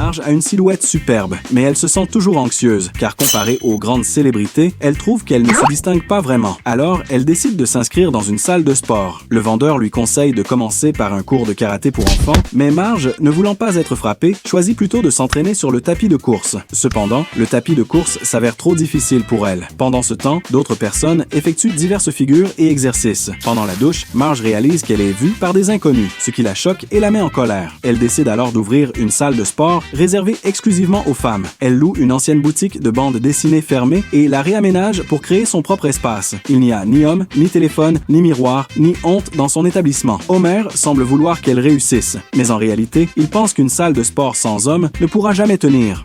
Marge a une silhouette superbe, mais elle se sent toujours anxieuse, car comparée aux grandes célébrités, elle trouve qu'elle ne se distingue pas vraiment. Alors, elle décide de s'inscrire dans une salle de sport. Le vendeur lui conseille de commencer par un cours de karaté pour enfants, mais Marge, ne voulant pas être frappée, choisit plutôt de s'entraîner sur le tapis de course. Cependant, le tapis de course s'avère trop difficile pour elle. Pendant ce temps, d'autres personnes effectuent diverses figures et exercices. Pendant la douche, Marge réalise qu'elle est vue par des inconnus, ce qui la choque et la met en colère. Elle décide alors d'ouvrir une salle de sport réservée exclusivement aux femmes. Elle loue une ancienne boutique de bande dessinée fermée et la réaménage pour créer son propre espace. Il n'y a ni homme, ni téléphone, ni miroir, ni honte dans son établissement. Homer semble vouloir qu'elle réussisse, mais en réalité, il pense qu'une salle de sport sans hommes ne pourra jamais tenir.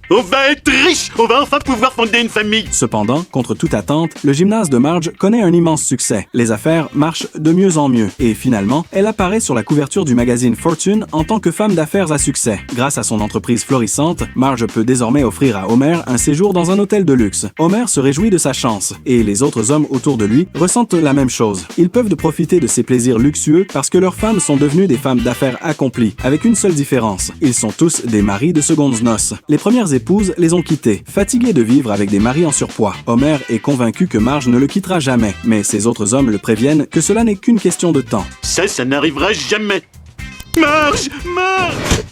On va être riche! On va enfin pouvoir fonder une famille! Cependant, contre toute attente, le gymnase de Marge connaît un immense succès. Les affaires marchent de mieux en mieux et finalement, elle apparaît sur la couverture du magazine Fortune en tant que femme d'affaires à succès. Grâce à son entreprise florissante, Marge peut désormais offrir à Homer un séjour dans un hôtel de luxe. Homer se réjouit de sa chance et les autres hommes autour de lui ressentent la même chose. Ils peuvent profiter de ces plaisirs luxueux parce que leurs femmes sont devenues des femmes d'affaires accomplies, avec une seule différence. Ils sont tous des maris de secondes noces. Les premières épouses les ont quittés, fatigués de vivre avec des maris en surpoids. Homer est convaincu que Marge ne le quittera jamais, mais ses autres hommes le préviennent que cela n'est qu'une question de temps. Ça n'arrivera jamais! Marge! Marge!